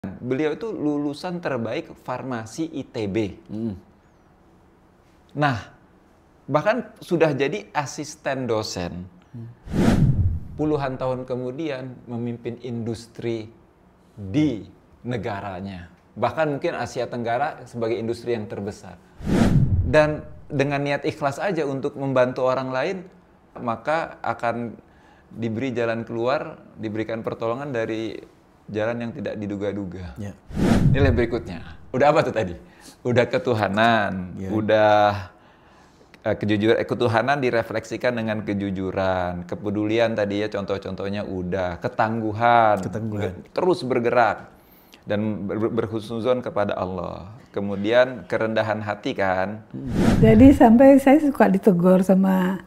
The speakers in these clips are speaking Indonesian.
Beliau itu lulusan terbaik farmasi ITB. Nah, bahkan sudah jadi asisten dosen. Puluhan tahun kemudian memimpin industri di negaranya. Bahkan mungkin Asia Tenggara sebagai industri yang terbesar. Dan dengan niat ikhlas aja untuk membantu orang lain, maka akan diberi jalan keluar, diberikan pertolongan dari jalan yang tidak diduga-duga. Ya. Nilai berikutnya. Udah apa tuh tadi? Udah ketuhanan, udah kejujuran, ketuhanan direfleksikan dengan kejujuran, kepedulian tadi ya contoh-contohnya udah, ketangguhan, terus bergerak dan berhusnuzon kepada Allah. Kemudian kerendahan hati kan. Jadi sampai saya suka ditegur sama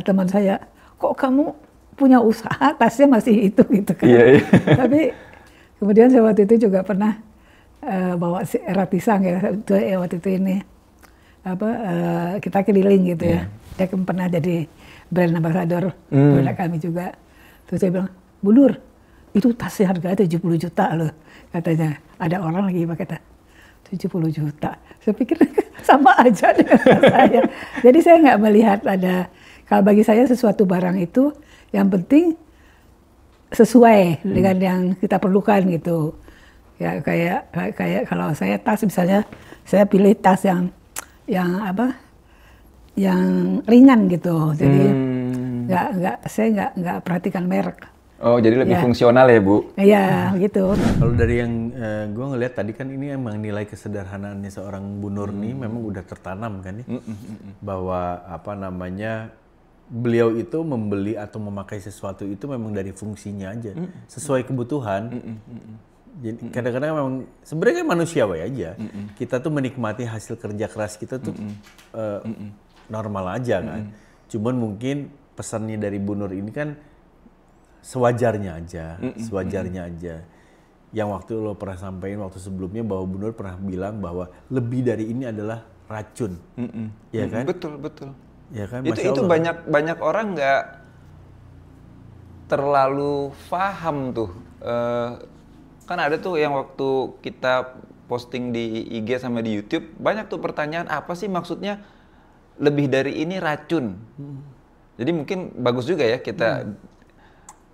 teman saya, kok kamu punya usaha tasnya masih itu gitu kan. Iya. Tapi kemudian saya waktu itu juga pernah bawa erat pisang ya, waktu itu ini kita keliling gitu ya. Dia pernah jadi brand ambassador produk kami juga. Terus saya bilang, Bu Nur, itu tasnya harganya 70 juta loh katanya. Ada orang lagi pakai tas 70 juta. Saya pikir sama aja dengan saya. Jadi saya nggak melihat ada, kalau bagi saya sesuatu barang itu yang penting sesuai dengan yang kita perlukan gitu. Ya kayak kalau saya tas misalnya, saya pilih tas yang ringan gitu. Jadi saya nggak perhatikan merek. Oh, jadi lebih fungsional ya, Bu? Iya, gitu. Kalau dari yang gue ngelihat tadi kan ini emang nilai kesederhanaannya seorang Bu Nur nih memang udah tertanam kan ya. Bahwa beliau itu membeli atau memakai sesuatu itu memang dari fungsinya aja, sesuai kebutuhan. Jadi kadang-kadang memang sebenarnya manusiawi aja. Kita tuh menikmati hasil kerja keras kita tuh normal aja kan. Cuman mungkin pesannya dari Bu Nur ini kan sewajarnya aja, Yang waktu lo pernah sampaikan waktu sebelumnya bahwa Bu Nur pernah bilang bahwa lebih dari ini adalah racun, ya kan? Betul. Ya kan? Itu banyak orang nggak terlalu paham tuh. Kan ada tuh yang waktu kita posting di IG sama di YouTube, banyak tuh pertanyaan apa sih maksudnya lebih dari ini racun. Jadi mungkin bagus juga ya kita,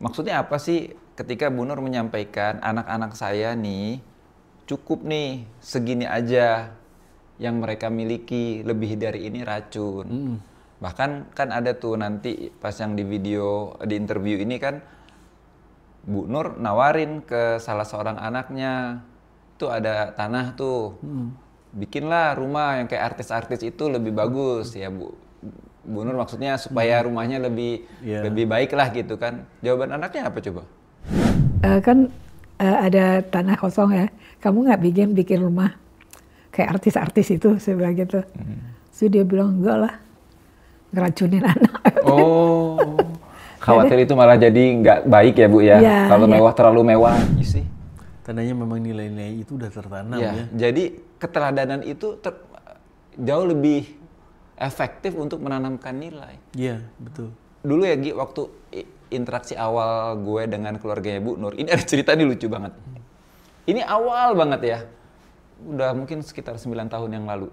maksudnya apa sih ketika Bu Nur menyampaikan anak-anak saya nih cukup nih segini aja yang mereka miliki, lebih dari ini racun. Bahkan kan ada tuh nanti pas yang di video, di interview ini kan Bu Nur nawarin ke salah seorang anaknya, tuh ada tanah tuh, bikinlah rumah yang kayak artis-artis itu lebih bagus ya Bu Nur maksudnya supaya rumahnya lebih baik lah gitu kan. Jawaban anaknya apa coba? Ada tanah kosong ya, kamu nggak bikin rumah kayak artis-artis itu, saya bilang gitu. Terus dia bilang enggak lah, ngeracunin anak. Oh, khawatir itu malah jadi nggak baik ya Bu ya, kalau mewah terlalu mewah sih. Tandanya memang nilai-nilai itu udah tertanam ya. Jadi keteladanan itu jauh lebih efektif untuk menanamkan nilai. Iya, betul. Dulu ya Gi, waktu interaksi awal gue dengan keluarganya Bu Nur, ini ada cerita nih lucu banget. Ini awal banget ya, udah mungkin sekitar 9 tahun yang lalu.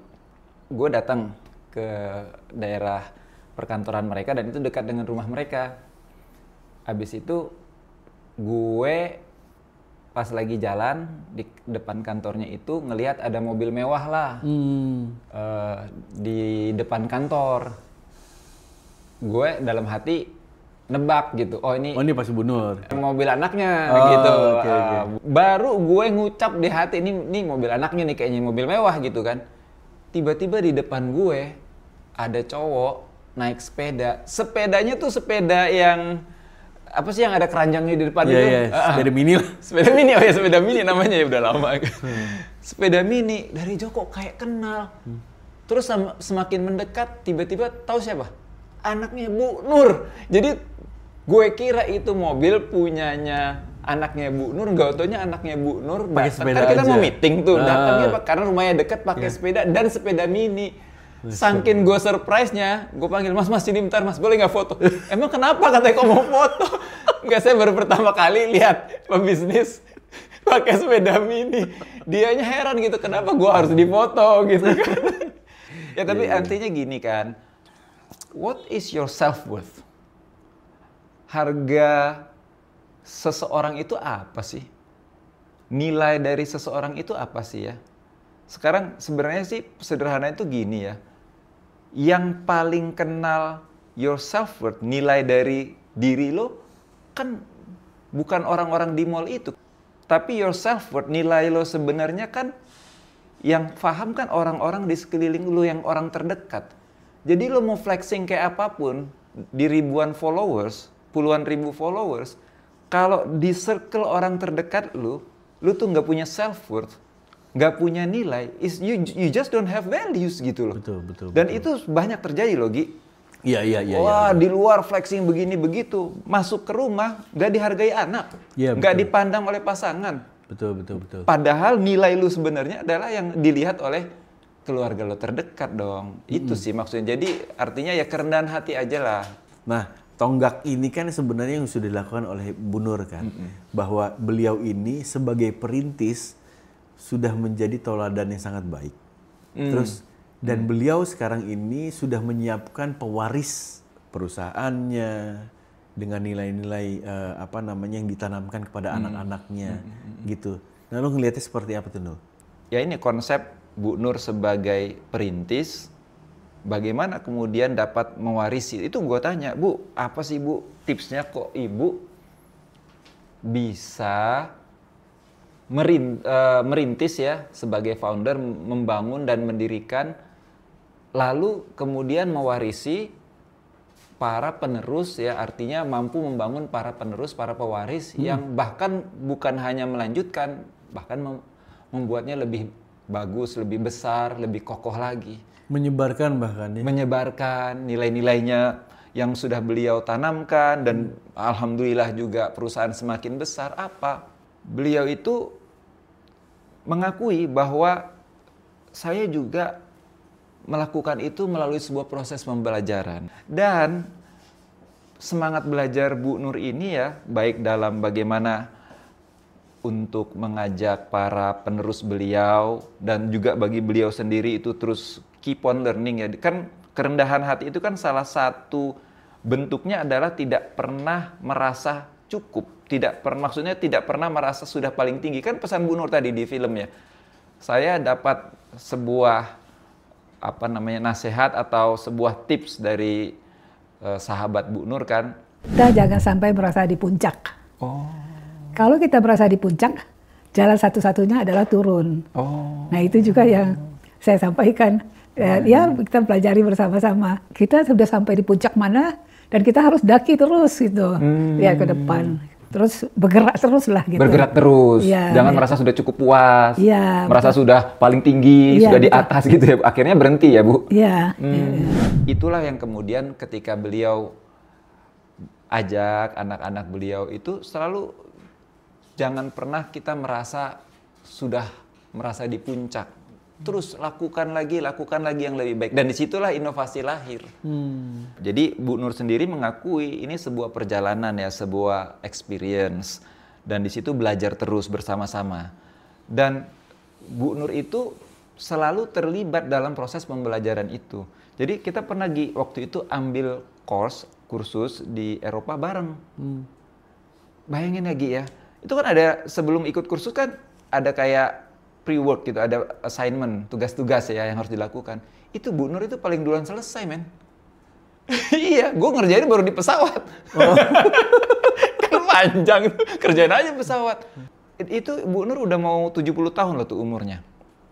Gue datang ke daerah perkantoran mereka dan itu dekat dengan rumah mereka. Habis itu gue pas lagi jalan di depan kantornya itu ngelihat ada mobil mewah lah di depan kantor. Gue dalam hati nebak gitu, oh ini pasti Bu Nur, mobil anaknya gitu. Okay. Baru gue ngucap di hati ini mobil anaknya nih kayaknya mobil mewah gitu kan. Tiba-tiba di depan gue ada cowok naik sepeda. Sepedanya tuh sepeda yang apa sih yang ada keranjangnya di depan itu? Sepeda mini lah. Sepeda mini, oh ya sepeda mini namanya ya udah lama. Sepeda mini dari jauh kok kayak kenal. Terus semakin mendekat tiba-tiba tahu siapa? Anaknya Bu Nur. Jadi gue kira itu mobil punyanya anaknya Bu Nur, nggak taunya anaknya Bu Nur. Pakai sepeda kan kita aja. Mau meeting tuh, datangnya karena rumahnya dekat pakai sepeda dan sepeda mini. Saking gue surprise-nya, gue panggil, mas sini bentar mas, boleh nggak foto? Emang kenapa katanya kok mau foto? Enggak, saya baru pertama kali lihat pebisnis pakai sepeda mini. Dianya heran gitu, kenapa gua harus difoto gitu kan. Ya tapi artinya gini kan, what is your self-worth? Harga seseorang itu apa sih? Nilai dari seseorang itu apa sih ya? Sekarang sebenarnya sih sederhana itu gini ya. Yang paling kenal your self-worth, nilai dari diri lo, kan bukan orang-orang di mall itu. Tapi your self-worth, nilai lo sebenarnya kan yang paham kan orang-orang di sekeliling lo, yang orang terdekat. Jadi lo mau flexing kayak apapun, di ribuan followers, puluhan ribu followers, kalau di circle orang terdekat lo tuh nggak punya self-worth, nggak punya nilai, you just don't have values gitu loh. Betul. Dan itu banyak terjadi loh, Gi. Iya. Wah, di luar flexing begini begitu, masuk ke rumah nggak dihargai anak, nggak dipandang oleh pasangan. Betul. Padahal nilai lu sebenarnya adalah yang dilihat oleh keluarga lo terdekat dong. Itu sih maksudnya. Jadi artinya ya kerendahan hati aja lah. Nah, tonggak ini kan sebenarnya yang sudah dilakukan oleh Bu Nur kan, bahwa beliau ini sebagai perintis sudah menjadi tauladan yang sangat baik. Terus dan beliau sekarang ini sudah menyiapkan pewaris perusahaannya dengan nilai-nilai yang ditanamkan kepada anak-anaknya gitu. Nah, lo ngelihatnya seperti apa tuh, Nur? Ya ini konsep Bu Nur sebagai perintis, bagaimana kemudian dapat mewarisi. Itu gue tanya, Bu, apa sih Bu tipsnya kok Ibu bisa merintis ya sebagai founder, membangun dan mendirikan, lalu kemudian mewarisi para penerus ya, artinya mampu membangun para penerus, para pewaris yang bahkan bukan hanya melanjutkan, bahkan membuatnya lebih bagus, lebih besar, lebih kokoh lagi. Menyebarkan bahkan ya. Menyebarkan nilai-nilainya yang sudah beliau tanamkan dan alhamdulillah juga perusahaan semakin besar. Apa? Beliau itu mengakui bahwa saya juga melakukan itu melalui sebuah proses pembelajaran. Dan semangat belajar Bu Nur ini ya, baik dalam bagaimana untuk mengajak para penerus beliau dan juga bagi beliau sendiri itu terus keep on learning ya. Kan kerendahan hati itu kan salah satu bentuknya adalah tidak pernah merasa cukup, maksudnya tidak pernah merasa sudah paling tinggi. Kan pesan Bu Nur tadi di film ya. Saya dapat sebuah nasihat atau sebuah tips dari sahabat Bu Nur kan. Kita jangan sampai merasa di puncak. Kalau kita merasa di puncak, jalan satu-satunya adalah turun. Nah itu juga yang saya sampaikan. Ya kita pelajari bersama-sama. Kita sudah sampai di puncak mana dan kita harus daki terus gitu ya ke depan. Terus bergerak terus lah gitu. Bergerak terus, jangan merasa sudah cukup puas, merasa sudah paling tinggi, sudah di atas gitu ya. Akhirnya berhenti ya Bu? Iya. Itulah yang kemudian ketika beliau ajak anak-anak beliau itu selalu jangan pernah kita sudah merasa di puncak. Terus lakukan lagi yang lebih baik. Dan disitulah inovasi lahir. Jadi Bu Nur sendiri mengakui ini sebuah perjalanan ya, sebuah experience. Dan di situ belajar terus bersama-sama. Dan Bu Nur itu selalu terlibat dalam proses pembelajaran itu. Jadi kita pernah waktu itu ambil kursus di Eropa bareng. Bayangin ya Gi ya, itu kan ada sebelum ikut kursus kan ada kayak pre-work gitu, ada assignment, tugas-tugas ya yang harus dilakukan. Itu Bu Nur itu paling duluan selesai, men. Iya, gue ngerjain baru di pesawat. Kan panjang, kerjain aja pesawat. Itu Bu Nur udah mau 70 tahun loh tuh umurnya.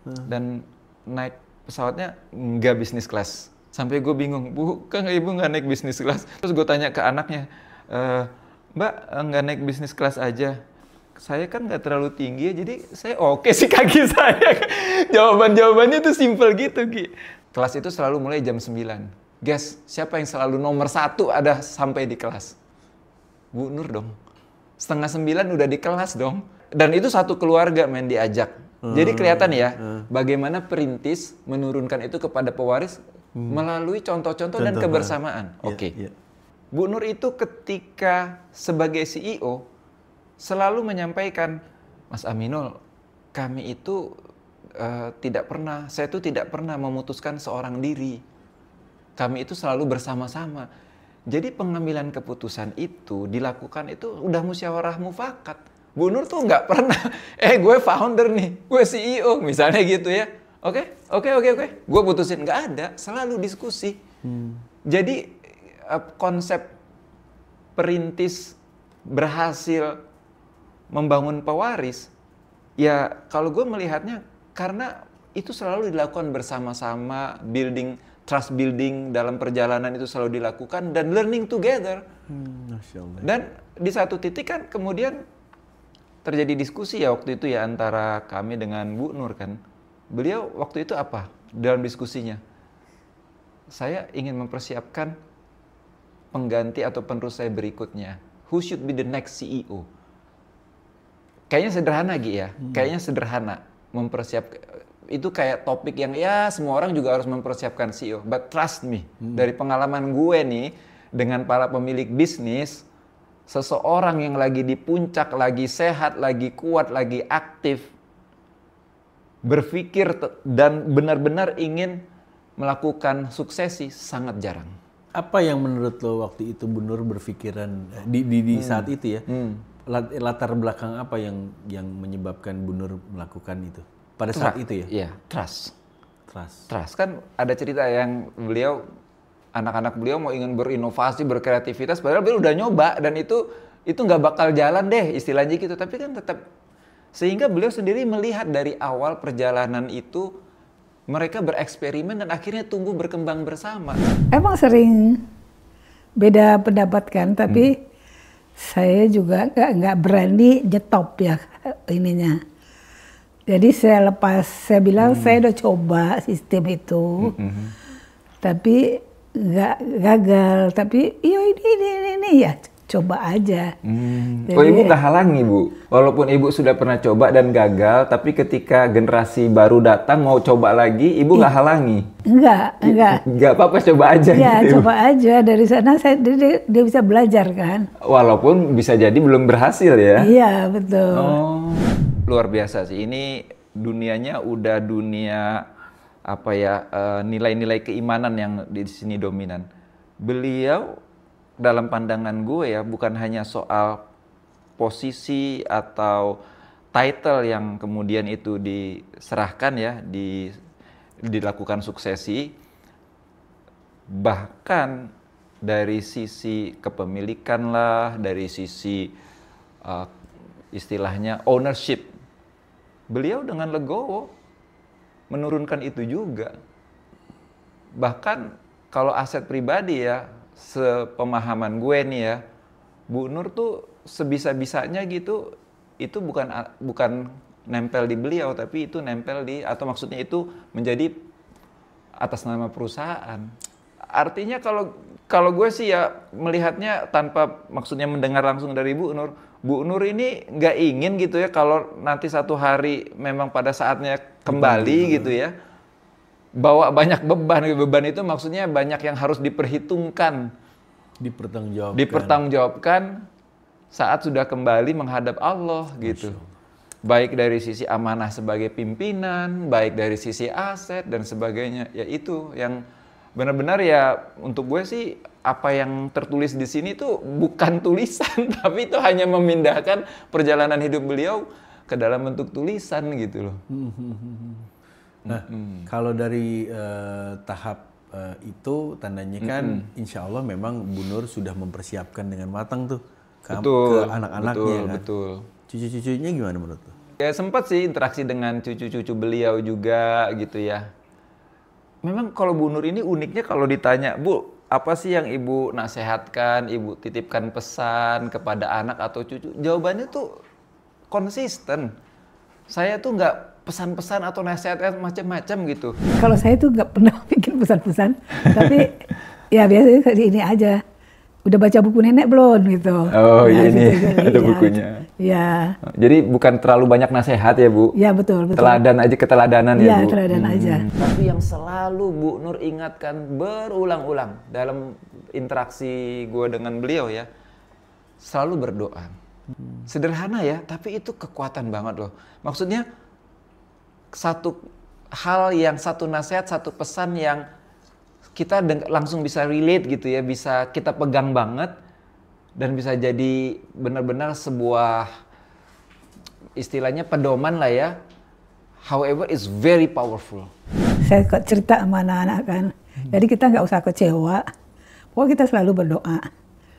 Dan naik pesawatnya nggak business class. Sampai gue bingung, Bu, kan Ibu nggak naik business class? Terus gue tanya ke anaknya, Mbak, nggak naik business class aja? Saya kan nggak terlalu tinggi ya, jadi saya oke sih kaki saya. Jawabannya tuh simple gitu, Ki. Kelas itu selalu mulai jam 9. Guys, siapa yang selalu nomor 1 ada sampai di kelas? Bu Nur dong. 8:30 udah di kelas dong. Dan itu satu keluarga men diajak. Jadi kelihatan ya, bagaimana perintis menurunkan itu kepada pewaris melalui contoh-contoh dan kebersamaan. Oke. Bu Nur itu ketika sebagai CEO, selalu menyampaikan Mas Aminul, kami itu saya itu tidak pernah memutuskan seorang diri. Kami itu selalu bersama-sama. Jadi pengambilan keputusan itu dilakukan itu udah musyawarah mufakat. Bu Nur tuh nggak pernah, gue founder nih, gue CEO misalnya gitu ya. Oke, gue putusin, nggak ada, selalu diskusi. Jadi konsep perintis berhasil membangun pewaris, ya kalau gue melihatnya karena itu selalu dilakukan bersama-sama, trust building dalam perjalanan itu selalu dilakukan dan learning together. Dan di satu titik kan kemudian terjadi diskusi ya waktu itu ya antara kami dengan Bu Nur kan. Beliau waktu itu apa dalam diskusinya? Saya ingin mempersiapkan pengganti atau penerus saya berikutnya. Who should be the next CEO? Kayaknya sederhana Gi ya, kayaknya sederhana mempersiapkan. Itu kayak topik yang ya semua orang juga harus mempersiapkan CEO. But trust me, dari pengalaman gue nih dengan para pemilik bisnis, seseorang yang lagi di puncak, lagi sehat, lagi kuat, lagi aktif, berpikir dan benar-benar ingin melakukan suksesi sangat jarang. Apa yang menurut lo waktu itu Bu Nur berpikiran di saat itu ya? Latar belakang apa yang menyebabkan Bu Nur melakukan itu? Pada saat itu ya? Iya, trust. Kan ada cerita yang anak-anak beliau mau ingin berinovasi, berkreativitas, padahal beliau udah nyoba dan itu nggak bakal jalan deh istilahnya gitu. Tapi kan tetap, sehingga beliau sendiri melihat dari awal perjalanan itu mereka bereksperimen dan akhirnya tumbuh berkembang bersama. Emang sering beda pendapat kan, tapi saya juga nggak berani nyetop ya ininya. Jadi saya bilang saya udah coba sistem itu, tapi nggak gagal. Tapi ini ya coba aja. Jadi, Ibu nggak halangi Bu? Walaupun Ibu sudah pernah coba dan gagal, tapi ketika generasi baru datang mau coba lagi, Ibu nggak halangi? Enggak. Nggak apa-apa, coba aja. Ya gitu, coba aja, dari sana dia bisa belajar kan. Walaupun bisa jadi belum berhasil ya? Iya betul. Oh, luar biasa sih. Ini dunianya udah dunia apa ya, nilai-nilai keimanan yang di sini dominan. Beliau dalam pandangan gue ya bukan hanya soal posisi atau title yang kemudian itu diserahkan ya, dilakukan suksesi, bahkan dari sisi kepemilikan lah, dari sisi istilahnya ownership, beliau dengan legowo menurunkan itu juga. Bahkan kalau aset pribadi ya, sepemahaman gue nih ya, Bu Nur tuh sebisa-bisanya gitu, itu bukan nempel di beliau, tapi itu nempel atau maksudnya itu menjadi atas nama perusahaan. Artinya kalau gue sih ya melihatnya tanpa maksudnya mendengar langsung dari Bu Nur ini nggak ingin gitu ya kalau nanti satu hari memang pada saatnya kembali gitu ya, bawa banyak beban itu maksudnya banyak yang harus diperhitungkan, dipertanggungjawabkan saat sudah kembali menghadap Allah gitu. Baik dari sisi amanah sebagai pimpinan, baik dari sisi aset dan sebagainya. Ya itu yang benar-benar ya untuk gue sih apa yang tertulis di sini tuh bukan tulisan tapi itu hanya memindahkan perjalanan hidup beliau ke dalam bentuk tulisan gitu loh. Nah, kalau dari tahap itu tandanya kan insya Allah memang Bu Nur sudah mempersiapkan dengan matang tuh ke anak-anaknya kan. Betul. Cucu-cucunya gimana menurut lu? Ya sempat sih interaksi dengan cucu-cucu beliau juga gitu ya. Memang kalau Bu Nur ini uniknya kalau ditanya, Bu, apa sih yang Ibu nasehatkan, Ibu titipkan pesan kepada anak atau cucu? Jawabannya tuh konsisten. Saya tuh nggak pesan-pesan atau nasihatkan macam-macam gitu. Kalau saya tuh nggak pernah bikin pesan-pesan, tapi ya biasanya ini aja. Udah baca buku nenek belum gitu? Oh iya ini ada bukunya. Ya. Jadi bukan terlalu banyak nasihat ya Bu? Ya betul. Teladan aja, keteladanan ya Bu? Iya teladan aja. Tapi yang selalu Bu Nur ingatkan berulang-ulang dalam interaksi gue dengan beliau ya, selalu berdoa. Sederhana ya, tapi itu kekuatan banget loh. Maksudnya satu hal yang satu nasihat, satu pesan yang kita langsung bisa relate gitu ya, bisa kita pegang banget dan bisa jadi benar-benar sebuah istilahnya pedoman lah ya. However, it's very powerful. Saya cerita sama anak-anak kan, jadi kita nggak usah kecewa. Pokoknya kita selalu berdoa.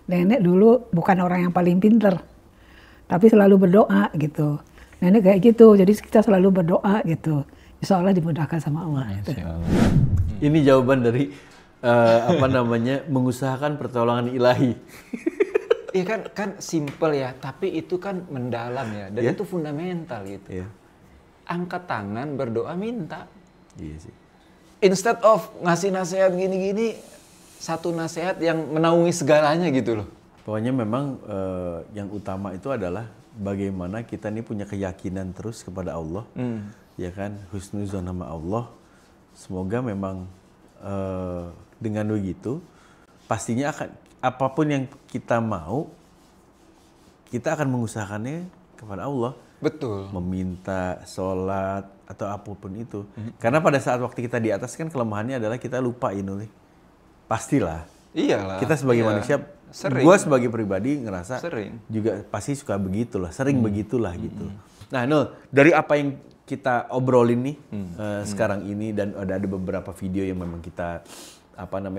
Nenek dulu bukan orang yang paling pinter, tapi selalu berdoa gitu. Nenek kayak gitu, jadi kita selalu berdoa gitu. Insya Allah dimudahkan sama Allah. Gitu. Ini jawaban dari mengusahakan pertolongan ilahi. Iya kan simple ya, tapi itu kan mendalam ya, dan itu fundamental gitu. Angkat tangan, berdoa, minta. Iya sih. Instead of ngasih nasihat gini-gini, satu nasihat yang menaungi segalanya gitu loh. Pokoknya memang yang utama itu adalah bagaimana kita ini punya keyakinan terus kepada Allah. Ya kan, husnuzon sama Allah. Semoga memang dengan begitu, pastinya akan apapun yang kita mau, kita akan mengusahakannya kepada Allah. Betul. Meminta, sholat, atau apapun itu. Karena pada saat waktu kita di atas kan kelemahannya adalah kita lupa ini. Pastilah. Iyalah. Kita sebagai manusia, gue sebagai pribadi ngerasa juga pasti suka begitulah, sering begitulah gitu. Nah Nul, dari apa yang kita obrolin nih sekarang ini, dan ada beberapa video yang memang kita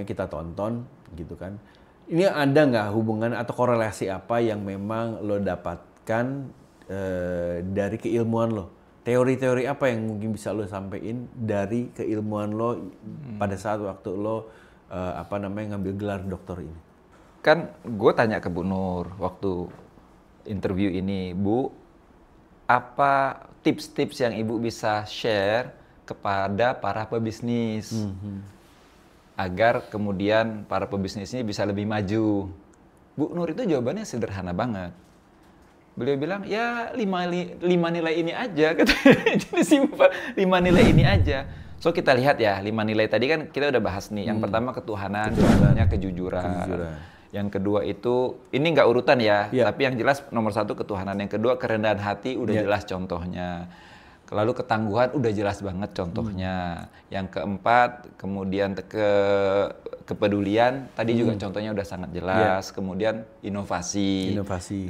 kita tonton gitu kan. Ini ada nggak hubungan atau korelasi apa yang memang lo dapatkan dari keilmuan lo? Teori-teori apa yang mungkin bisa lo sampein dari keilmuan lo pada saat waktu lo ngambil gelar doktor ini? Kan gue tanya ke Bu Nur waktu interview ini, Bu, apa tips-tips yang Ibu bisa share kepada para pebisnis agar kemudian para pebisnis ini bisa lebih maju? Bu Nur itu jawabannya sederhana banget. Beliau bilang, ya 5 nilai ini aja. Jadi simpel, 5 nilai ini aja. So kita lihat ya, 5 nilai tadi kan kita udah bahas nih. Yang pertama ketuhanan, contohnya kejujuran. Yang kedua itu, ini nggak urutan ya, tapi yang jelas nomor 1 ketuhanan. Yang kedua kerendahan hati, udah jelas contohnya. Lalu ketangguhan, udah jelas banget contohnya. Yang keempat, kemudian kepedulian, tadi juga contohnya udah sangat jelas. Kemudian inovasi.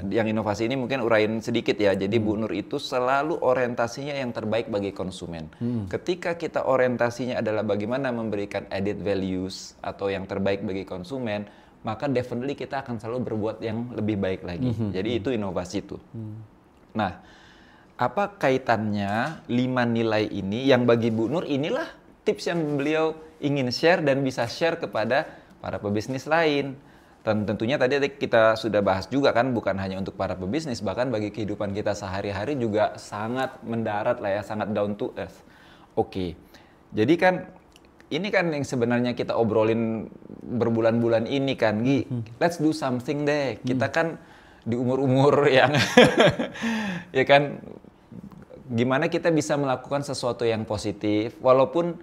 Yang inovasi ini mungkin urain sedikit ya. Jadi Bu Nur itu selalu orientasinya yang terbaik bagi konsumen. Ketika kita orientasinya adalah bagaimana memberikan added values atau yang terbaik bagi konsumen, maka definitely kita akan selalu berbuat yang lebih baik lagi. Jadi itu inovasi tuh. Nah, apa kaitannya 5 nilai ini yang bagi Bu Nur inilah tips yang beliau ingin share dan bisa share kepada para pebisnis lain. Dan tentunya tadi kita sudah bahas juga kan, bukan hanya untuk para pebisnis, bahkan bagi kehidupan kita sehari-hari juga sangat mendarat lah ya, sangat down to earth. Oke, jadi kan ini kan yang sebenarnya kita obrolin berbulan-bulan ini kan, Gi, let's do something deh. Kita kan di umur-umur yang ya kan, gimana kita bisa melakukan sesuatu yang positif walaupun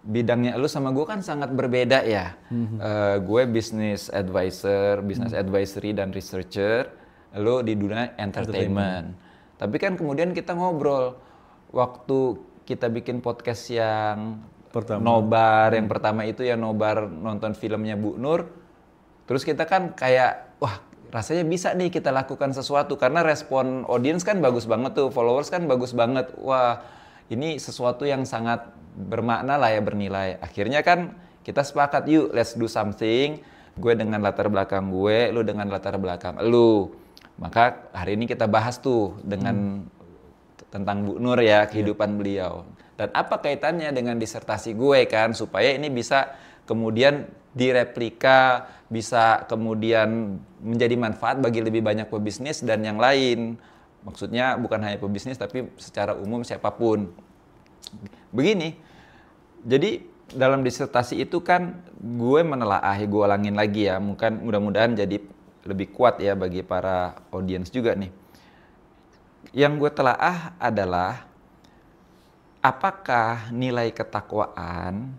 bidangnya lu sama gue kan sangat berbeda ya. Gue business advisor, business advisory dan researcher, lu di dunia entertainment. Tapi kan kemudian kita ngobrol waktu kita bikin podcast yang nobar, yang pertama itu ya nobar nonton filmnya Bu Nur. Terus kita kan kayak wah, rasanya bisa nih kita lakukan sesuatu karena respon audience kan bagus banget tuh, followers kan bagus banget. Wah, ini sesuatu yang sangat bermakna lah ya, bernilai. Akhirnya kan kita sepakat, yuk let's do something. Gue dengan latar belakang gue, lu dengan latar belakang lu. Maka hari ini kita bahas tuh dengan tentang Bu Nur ya, kehidupan beliau. Dan apa kaitannya dengan disertasi gue kan, supaya ini bisa kemudian direplika, bisa kemudian menjadi manfaat bagi lebih banyak pebisnis dan yang lain. Maksudnya bukan hanya pebisnis tapi secara umum siapapun. Begini, jadi dalam disertasi itu kan gue menelaah, gue ulangin lagi ya, mungkin mudah-mudahan jadi lebih kuat ya bagi para audiens juga nih. Yang gue telaah adalah apakah nilai ketakwaan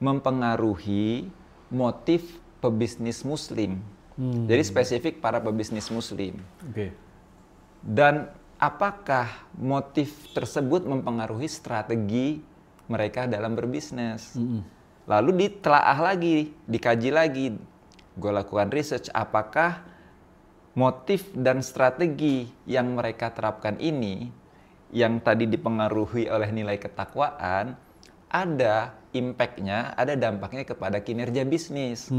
mempengaruhi motif pebisnis muslim Jadi spesifik para pebisnis muslim. Oke. Dan apakah motif tersebut mempengaruhi strategi mereka dalam berbisnis? Lalu ditelaah lagi, dikaji lagi. Gue lakukan research, apakah motif dan strategi yang mereka terapkan ini, yang tadi dipengaruhi oleh nilai ketakwaan, ada impact-nya, ada dampaknya kepada kinerja bisnis.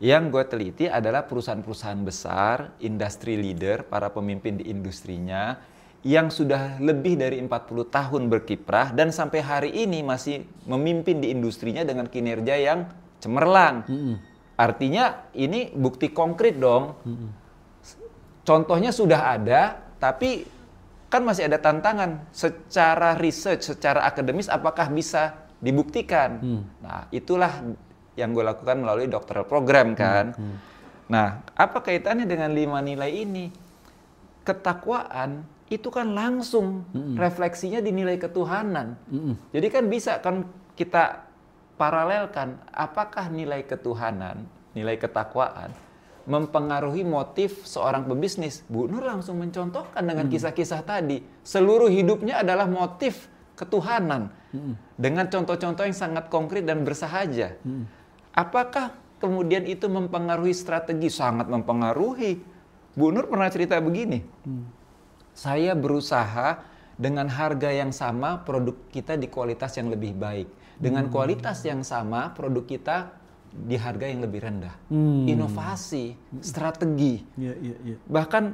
Yang gue teliti adalah perusahaan-perusahaan besar, industry leader, para pemimpin di industrinya, yang sudah lebih dari 40 tahun berkiprah dan sampai hari ini masih memimpin di industrinya dengan kinerja yang cemerlang. Artinya ini bukti konkret dong. Contohnya sudah ada, tapi kan masih ada tantangan. Secara research, secara akademis apakah bisa dibuktikan? Nah, itulah yang gue lakukan melalui doctoral program kan. Nah, apa kaitannya dengan 5 nilai ini? Ketakwaan itu kan langsung refleksinya di nilai ketuhanan. Jadi kan bisa kan kita paralelkan apakah nilai ketuhanan, nilai ketakwaan mempengaruhi motif seorang pebisnis. Bu Nur langsung mencontohkan dengan kisah-kisah tadi. Seluruh hidupnya adalah motif ketuhanan. Dengan contoh-contoh yang sangat konkret dan bersahaja. Apakah kemudian itu mempengaruhi strategi? Sangat mempengaruhi. Bu Nur pernah cerita begini. Saya berusaha dengan harga yang sama produk kita di kualitas yang lebih baik. Dengan kualitas yang sama produk kita di harga yang lebih rendah. Inovasi, strategi. Bahkan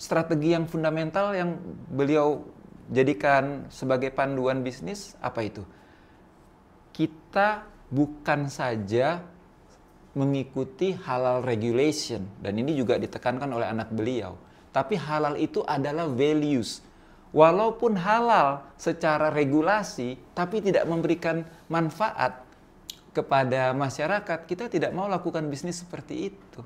strategi yang fundamental yang beliau jadikan sebagai panduan bisnis, apa itu? Kita bukan saja mengikuti halal regulation, dan ini juga ditekankan oleh anak beliau. Tapi halal itu adalah values. Walaupun halal secara regulasi, tapi tidak memberikan manfaat kepada masyarakat, kita tidak mau lakukan bisnis seperti itu.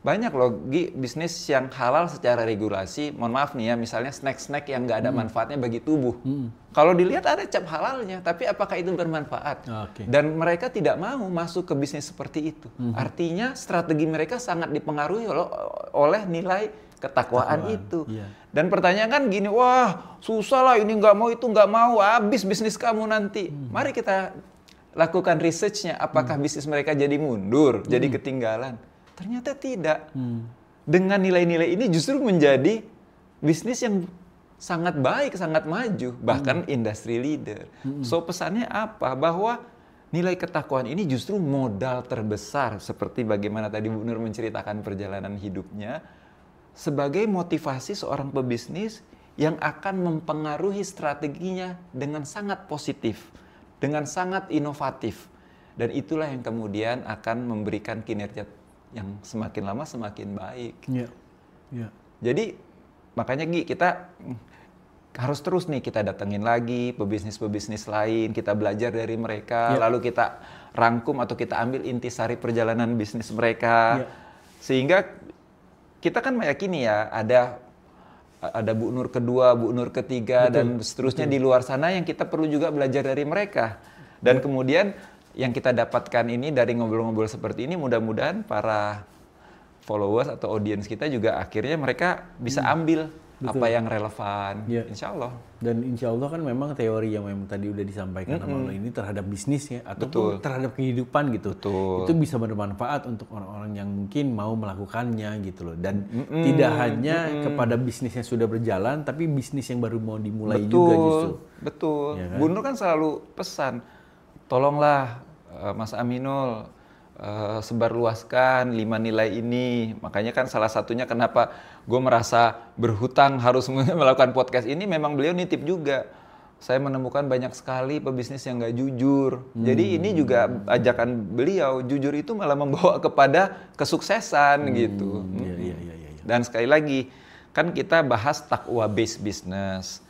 Banyak loh bisnis yang halal secara regulasi, mohon maaf nih ya, misalnya snack-snack yang nggak ada manfaatnya bagi tubuh. Kalau dilihat ada cap halalnya, tapi apakah itu bermanfaat? Dan mereka tidak mau masuk ke bisnis seperti itu. Artinya strategi mereka sangat dipengaruhi oleh nilai ketakwaan itu. Dan pertanyaan kan gini, wah susah lah ini nggak mau itu nggak mau, habis bisnis kamu nanti. Mari kita lakukan research-nya, apakah bisnis mereka jadi mundur, jadi ketinggalan. Ternyata tidak. Dengan nilai-nilai ini justru menjadi bisnis yang sangat baik, sangat maju, bahkan industry leader. So pesannya apa? Bahwa nilai ketakwaan ini justru modal terbesar, seperti bagaimana tadi Bu Nur menceritakan perjalanan hidupnya, sebagai motivasi seorang pebisnis yang akan mempengaruhi strateginya dengan sangat positif, dengan sangat inovatif. Dan itulah yang kemudian akan memberikan kinerja yang semakin lama semakin baik. Jadi makanya Gi, kita harus terus nih kita datengin lagi pebisnis-pebisnis lain, kita belajar dari mereka, lalu kita rangkum atau kita ambil intisari perjalanan bisnis mereka, sehingga kita kan meyakini ya ada Bu Nur kedua, Bu Nur ketiga, dan seterusnya di luar sana yang kita perlu juga belajar dari mereka. Dan kemudian yang kita dapatkan ini dari ngobrol-ngobrol seperti ini, mudah-mudahan para followers atau audiens kita juga akhirnya mereka bisa ambil apa yang relevan, insya Allah. Dan insya Allah kan memang teori yang memang tadi udah disampaikan sama lo ini terhadap bisnisnya ataupun terhadap kehidupan gitu, itu bisa bermanfaat untuk orang-orang yang mungkin mau melakukannya gitu loh. Dan tidak hanya kepada bisnis yang sudah berjalan, tapi bisnis yang baru mau dimulai juga justru. Betul. Ya kan? Bu Nur kan selalu pesan, tolonglah Mas Aminul sebarluaskan 5 nilai ini. Makanya kan salah satunya kenapa gue merasa berhutang harus melakukan podcast ini, memang beliau nitip juga. Saya menemukan banyak sekali pebisnis yang nggak jujur. Jadi ini juga ajakan beliau, jujur itu malah membawa kepada kesuksesan gitu. Dan sekali lagi, kan kita bahas takwa based business.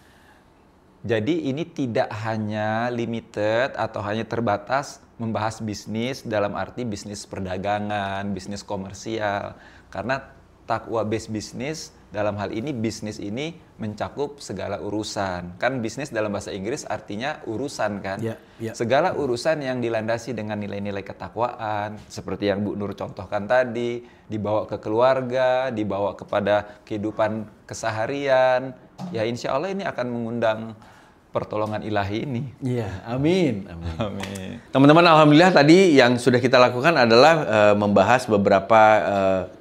Jadi ini tidak hanya limited atau hanya terbatas membahas bisnis dalam arti bisnis perdagangan, bisnis komersial. Karena takwa based business dalam hal ini bisnis ini mencakup segala urusan. Kan bisnis dalam bahasa Inggris artinya urusan kan. Segala urusan yang dilandasi dengan nilai-nilai ketakwaan, seperti yang Bu Nur contohkan tadi, dibawa ke keluarga, dibawa kepada kehidupan keseharian, ya insya Allah ini akan mengundang pertolongan ilahi ini. Iya, amin. Amin. Teman-teman, alhamdulillah tadi yang sudah kita lakukan adalah membahas beberapa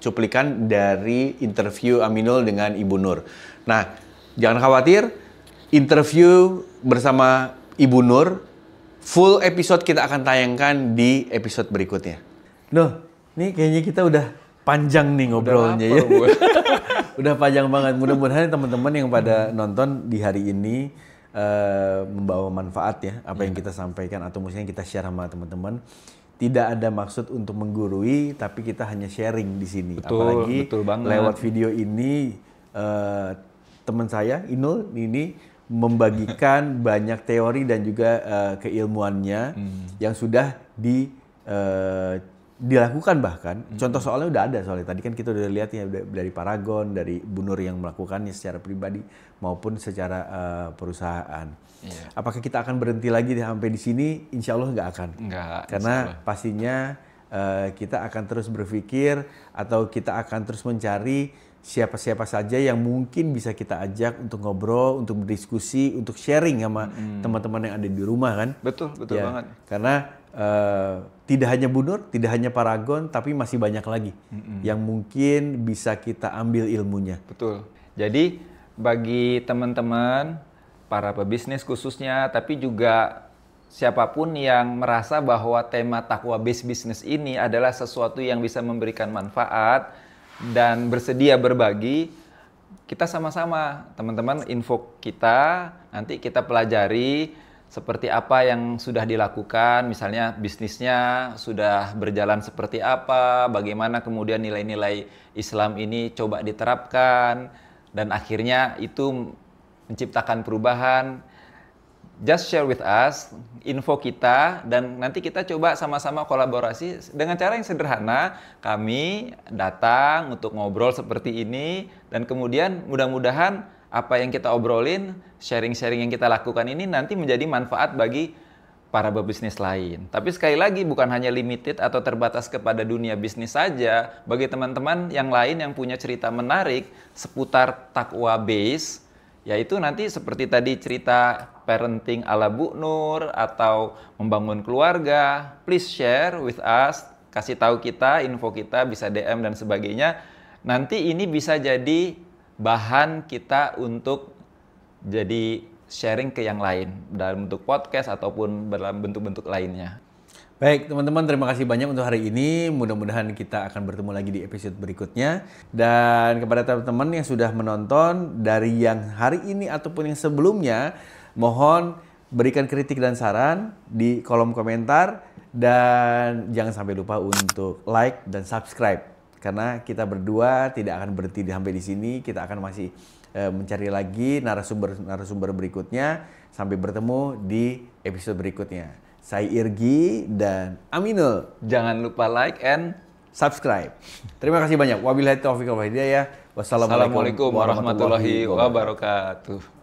cuplikan dari interview Aminul dengan Ibu Nur. Nah, jangan khawatir, interview bersama Ibu Nur, full episode kita akan tayangkan di episode berikutnya. Noh, ini kayaknya kita udah panjang nih ngobrolnya ya. Udah panjang banget. Mudah-mudahan teman-teman yang pada nonton di hari ini membawa manfaat ya apa yang kita sampaikan atau maksudnya kita share sama teman-teman. Tidak ada maksud untuk menggurui, tapi kita hanya sharing di sini. Apalagi lewat video ini teman saya Inul ini membagikan banyak teori dan juga keilmuannya yang sudah dilakukan bahkan. Contoh soalnya udah ada soalnya. Tadi kan kita udah lihat ya dari Paragon, dari Bu Nur yang melakukannya secara pribadi maupun secara perusahaan. Iya. Apakah kita akan berhenti lagi sampai di sini? Insya Allah nggak akan. Nggak. Karena pastinya kita akan terus berpikir atau kita akan terus mencari siapa-siapa saja yang mungkin bisa kita ajak untuk ngobrol, untuk berdiskusi, untuk sharing sama teman-teman yang ada di rumah kan. Betul ya, banget. Karena tidak hanya Bu Nur, tidak hanya Paragon, tapi masih banyak lagi yang mungkin bisa kita ambil ilmunya. Betul. Jadi bagi teman-teman, para pebisnis khususnya, tapi juga siapapun yang merasa bahwa tema takwa based business ini adalah sesuatu yang bisa memberikan manfaat dan bersedia berbagi, kita sama-sama, teman-teman, info kita, nanti kita pelajari seperti apa yang sudah dilakukan, misalnya bisnisnya sudah berjalan seperti apa, bagaimana kemudian nilai-nilai Islam ini coba diterapkan, dan akhirnya itu menciptakan perubahan. Just share with us info kita, dan nanti kita coba sama-sama kolaborasi dengan cara yang sederhana. Kami datang untuk ngobrol seperti ini, dan kemudian mudah-mudahan apa yang kita obrolin, sharing-sharing yang kita lakukan ini nanti menjadi manfaat bagi para pebisnis lain. Tapi sekali lagi bukan hanya limited atau terbatas kepada dunia bisnis saja. Bagi teman-teman yang lain yang punya cerita menarik seputar takwa base, yaitu nanti seperti tadi cerita parenting ala Bu Nur atau membangun keluarga, please share with us, kasih tahu kita, info kita, bisa DM dan sebagainya. Nanti ini bisa jadi bahan kita untuk jadi sharing ke yang lain dalam bentuk podcast ataupun dalam bentuk-bentuk lainnya. Baik teman-teman, terima kasih banyak untuk hari ini. Mudah-mudahan kita akan bertemu lagi di episode berikutnya. Dan kepada teman-teman yang sudah menonton dari yang hari ini ataupun yang sebelumnya, mohon berikan kritik dan saran di kolom komentar. Dan jangan sampai lupa untuk like dan subscribe. Karena kita berdua tidak akan berhenti sampai di sini. Kita akan masih mencari lagi narasumber berikutnya. Sampai bertemu di episode berikutnya. Saya Irgi dan Aminul. Jangan lupa like and subscribe. Terima kasih banyak. Wabillahi taufiq wal hidayah. Wassalamualaikum warahmatullahi wabarakatuh.